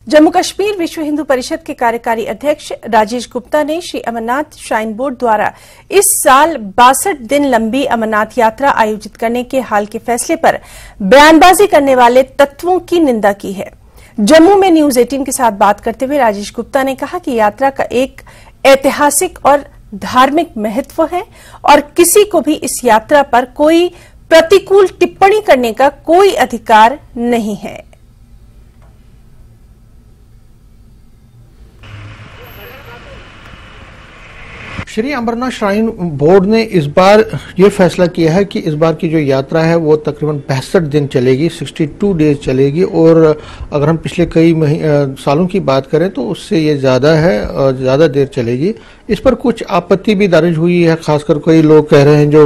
जम्मू कश्मीर विश्व हिंदू परिषद के कार्यकारी अध्यक्ष राजेश गुप्ता ने श्री अमरनाथ श्राइन बोर्ड द्वारा इस साल 62 दिन लंबी अमरनाथ यात्रा आयोजित करने के हाल के फैसले पर बयानबाजी करने वाले तत्वों की निंदा की है। जम्मू में न्यूज 18 के साथ बात करते हुए राजेश गुप्ता ने कहा कि यात्रा का एक ऐतिहासिक और धार्मिक महत्व है और किसी को भी इस यात्रा पर कोई प्रतिकूल टिप्पणी करने का कोई अधिकार नहीं है। श्री अमरनाथ श्राइन बोर्ड ने इस बार ये फैसला किया है कि इस बार की जो यात्रा है वो तकरीबन 62 दिन चलेगी, 62 डेज चलेगी। और अगर हम पिछले कई सालों की बात करें तो उससे ये ज़्यादा है और ज़्यादा देर चलेगी। इस पर कुछ आपत्ति भी दर्ज हुई है। खासकर कई लोग कह रहे हैं जो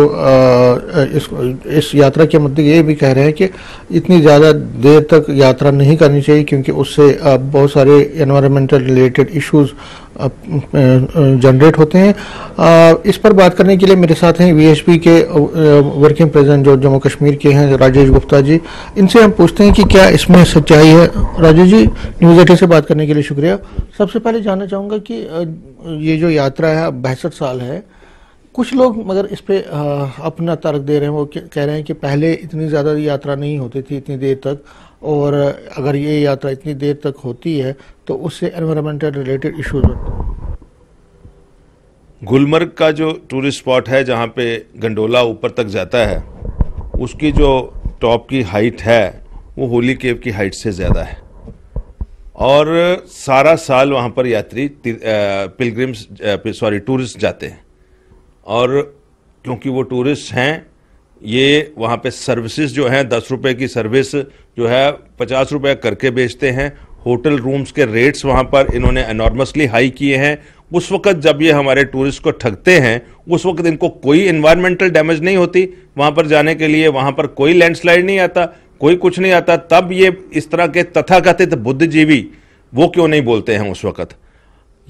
इस यात्रा के मुद्दे ये भी कह रहे हैं कि इतनी ज़्यादा देर तक यात्रा नहीं करनी चाहिए क्योंकि उससे बहुत सारे एनवायरमेंटल रिलेटेड इश्यूज़ जनरेट होते हैं। इस पर बात करने के लिए मेरे साथ हैं वीएचपी के वर्किंग प्रेसिडेंट जो जम्मू कश्मीर के हैं राजेश गुप्ता जी। इनसे हम पूछते हैं कि क्या इसमें सच्चाई है। राजेश जी, न्यूज़ 18 से बात करने के लिए शुक्रिया। सबसे पहले जानना चाहूँगा कि ये जो यात्रा है 62 साल है, कुछ लोग मगर इस पे अपना तर्क दे रहे हैं। वो कह रहे हैं कि पहले इतनी ज़्यादा यात्रा नहीं होती थी इतनी देर तक, और अगर ये यात्रा इतनी देर तक होती है तो उससे एनवायरमेंटल रिलेटेड इश्यूज होते हैं। गुलमर्ग का जो टूरिस्ट स्पॉट है जहाँ पे गंडोला ऊपर तक जाता है, उसकी जो टॉप की हाइट है वो होली केव की हाइट से ज़्यादा है और सारा साल वहाँ पर यात्री टूरिस्ट जाते हैं। और क्योंकि वो टूरिस्ट हैं, ये वहाँ पे सर्विसेज जो हैं 10 रुपए की सर्विस जो है 50 रुपए करके बेचते हैं। होटल रूम्स के रेट्स वहाँ पर इन्होंने एनॉर्मसली हाई किए हैं। उस वक्त जब ये हमारे टूरिस्ट को ठगते हैं उस वक्त इनको कोई एनवायरमेंटल डैमेज नहीं होती वहाँ पर जाने के लिए, वहाँ पर कोई लैंडस्लाइड नहीं आता, कोई कुछ नहीं आता। तब ये इस तरह के तथाकथित बुद्धिजीवी वो क्यों नहीं बोलते हैं उस वक्त।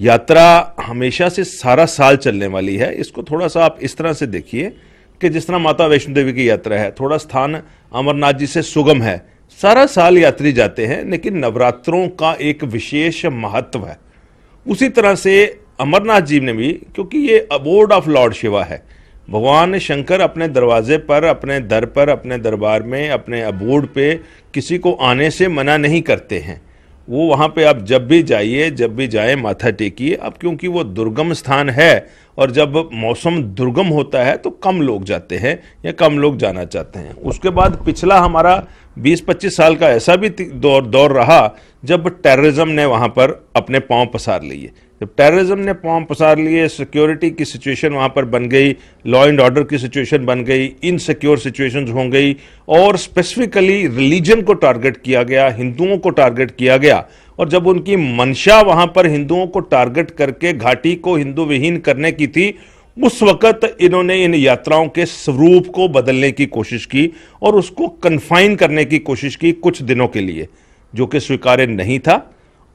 यात्रा हमेशा से सारा साल चलने वाली है। इसको थोड़ा सा आप इस तरह से देखिए कि जिस तरह माता वैष्णो देवी की यात्रा है, थोड़ा स्थान अमरनाथ जी से सुगम है, सारा साल यात्री जाते हैं, लेकिन नवरात्रों का एक विशेष महत्व है। उसी तरह से अमरनाथ जी ने भी, क्योंकि ये अबोर्ड ऑफ लॉर्ड शिवा है, भगवान शंकर अपने दरवाजे पर, अपने दर पर, अपने दरबार में, अपने अबोर्ड पे किसी को आने से मना नहीं करते हैं। वो वहाँ पे आप जब भी जाइए, जब भी जाएं, माथा टेकिए। अब क्योंकि वो दुर्गम स्थान है और जब मौसम दुर्गम होता है तो कम लोग जाते हैं या कम लोग जाना चाहते हैं। उसके बाद पिछला हमारा 20-25 साल का ऐसा भी दौर रहा जब टेररिज्म ने वहाँ पर अपने पांव पसार लिए। जब टेररिज्म ने पांव पसार लिए, सिक्योरिटी की सिचुएशन वहाँ पर बन गई, लॉ एंड ऑर्डर की सिचुएशन बन गई, इनसिक्योर सिचुएशंस हो गई और स्पेसिफिकली रिलीजन को टारगेट किया गया, हिंदुओं को टारगेट किया गया। और जब उनकी मंशा वहाँ पर हिंदुओं को टारगेट करके घाटी को हिंदू विहीन करने की थी, उस वक्त इन्होंने इन यात्राओं के स्वरूप को बदलने की कोशिश की और उसको कन्फाइन करने की कोशिश की कुछ दिनों के लिए, जो कि स्वीकार्य नहीं था।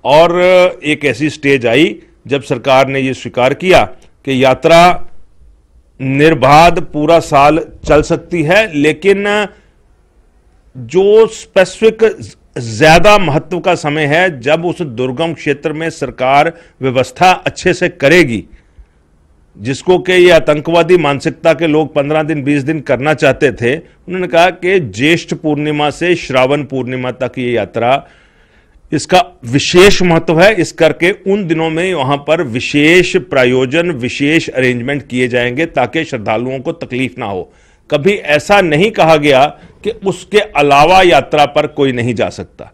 और एक ऐसी स्टेज आई जब सरकार ने यह स्वीकार किया कि यात्रा निर्बाध पूरा साल चल सकती है, लेकिन जो स्पेसिफिक ज्यादा महत्व का समय है जब उस दुर्गम क्षेत्र में सरकार व्यवस्था अच्छे से करेगी, जिसको कि ये आतंकवादी मानसिकता के लोग 15 दिन 20 दिन करना चाहते थे। उन्होंने कहा कि ज्येष्ठ पूर्णिमा से श्रावण पूर्णिमा तक ये यात्रा, इसका विशेष महत्व है। इस करके उन दिनों में वहां पर विशेष प्रायोजन, विशेष अरेंजमेंट किए जाएंगे ताकि श्रद्धालुओं को तकलीफ ना हो। कभी ऐसा नहीं कहा गया कि उसके अलावा यात्रा पर कोई नहीं जा सकता।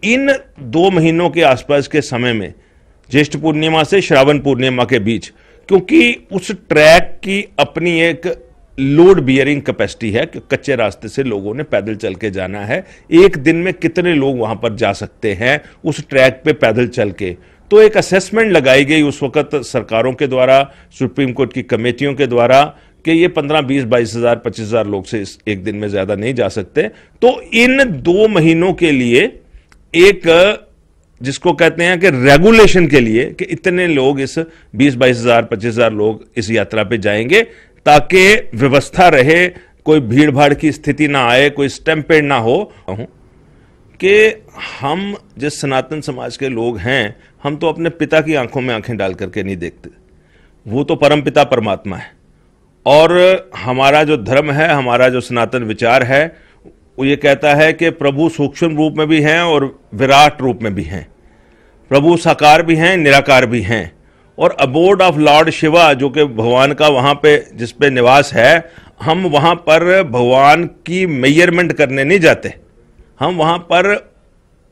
इन 2 महीनों के आसपास के समय में, ज्येष्ठ पूर्णिमा से श्रावण पूर्णिमा के बीच, क्योंकि उस ट्रैक की अपनी एक लोड बियरिंग कैपेसिटी है कि कच्चे रास्ते से लोगों ने पैदल चल के जाना है। एक दिन में कितने लोग वहां पर जा सकते हैं उस ट्रैक पे पैदल चल के। तो एक असेसमेंट लगाई गई उस वक्त सरकारों के द्वारा, सुप्रीम कोर्ट की कमेटियों के द्वारा, कि ये 15, 20, 22 हजार, 25 हजार लोग से एक दिन में ज्यादा नहीं जा सकते। तो इन 2 महीनों के लिए एक, जिसको कहते हैं कि रेगुलेशन के लिए, कि इतने लोग इस 20-22 हजार, 25 हजार लोग इस यात्रा पे जाएंगे ताकि व्यवस्था रहे, कोई भीड़ भाड़ की स्थिति ना आए, कोई स्टैम्पेड ना हो। कि हम जिस सनातन समाज के लोग हैं, हम तो अपने पिता की आंखों में आंखें डाल करके नहीं देखते, वो तो परम पिता परमात्मा है। और हमारा जो धर्म है, हमारा जो सनातन विचार है, वो ये कहता है कि प्रभु सूक्ष्म रूप में भी हैं और विराट रूप में भी हैं। प्रभु साकार भी हैं, निराकार भी हैं। और अबोर्ड ऑफ लॉर्ड शिवा, जो कि भगवान का वहाँ पे जिस पे निवास है, हम वहाँ पर भगवान की मेजरमेंट करने नहीं जाते, हम वहाँ पर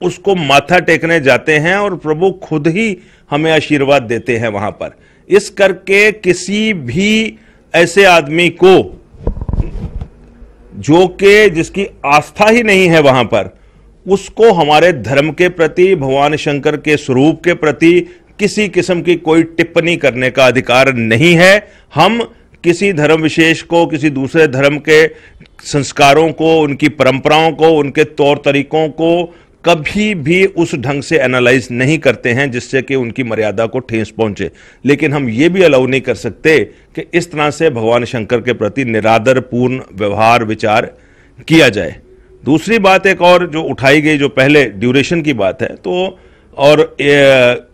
उसको माथा टेकने जाते हैं और प्रभु खुद ही हमें आशीर्वाद देते हैं वहाँ पर। इस करके किसी भी ऐसे आदमी को जो कि जिसकी आस्था ही नहीं है वहां पर, उसको हमारे धर्म के प्रति, भगवान शंकर के स्वरूप के प्रति किसी किस्म की कोई टिप्पणी करने का अधिकार नहीं है। हम किसी धर्म विशेष को, किसी दूसरे धर्म के संस्कारों को, उनकी परंपराओं को, उनके तौर तरीकों को कभी भी उस ढंग से एनालाइज नहीं करते हैं जिससे कि उनकी मर्यादा को ठेस पहुंचे। लेकिन हम ये भी अलाउ नहीं कर सकते कि इस तरह से भगवान शंकर के प्रति निरादरपूर्ण व्यवहार विचार किया जाए। दूसरी बात एक और जो उठाई गई, जो पहले ड्यूरेशन की बात है, तो और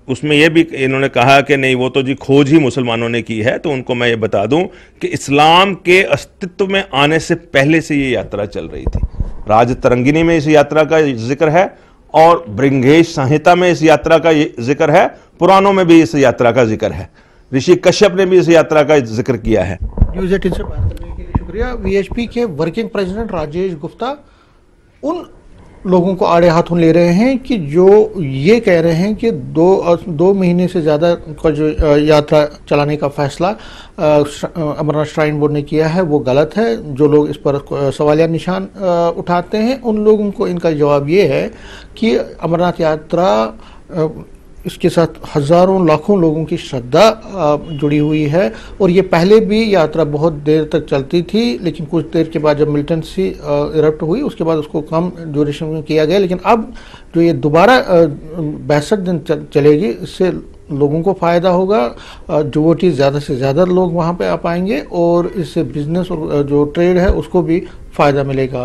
उसमें यह भी इन्होंने कहा कि नहीं, वो तो जी खोज ही मुसलमानों ने की है। तो उनको मैं ये बता दूं कि इस्लाम के अस्तित्व में आने से पहले से ये यात्रा चल रही थी। राज तरंगिनी में इस यात्रा का जिक्र है और बृंगेश संहिता में इस यात्रा का जिक्र है, पुराणों में भी इस यात्रा का जिक्र है, ऋषि कश्यप ने भी इस यात्रा का जिक्र किया है। न्यूज़ 18 से बात करने के लिए शुक्रिया। वीएचपी के वर्किंग प्रेसिडेंट राजेश गुप्ता उन लोगों को आड़े हाथों ले रहे हैं कि जो ये कह रहे हैं कि दो महीने से ज़्यादा का जो यात्रा चलाने का फैसला अमरनाथ श्राइन बोर्ड ने किया है वो गलत है। जो लोग इस पर सवालिया निशान उठाते हैं, उन लोगों को इनका जवाब ये है कि अमरनाथ यात्रा इसके साथ हज़ारों लाखों लोगों की श्रद्धा जुड़ी हुई है। और ये पहले भी यात्रा बहुत देर तक चलती थी, लेकिन कुछ देर के बाद जब मिलिटेंसी इरप्ट हुई उसके बाद उसको कम ड्यूरेशन में किया गया। लेकिन अब जो ये दोबारा 62 दिन चलेगी, इससे लोगों को फ़ायदा होगा। डिवोटीज ज़्यादा से ज़्यादा लोग वहाँ पे आ पाएंगे और इससे बिजनेस और जो ट्रेड है उसको भी फ़ायदा मिलेगा।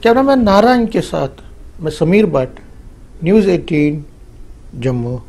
कैमरामैन नारायण के साथ मैं समीर भट्ट, न्यूज़ 18 जम्मू।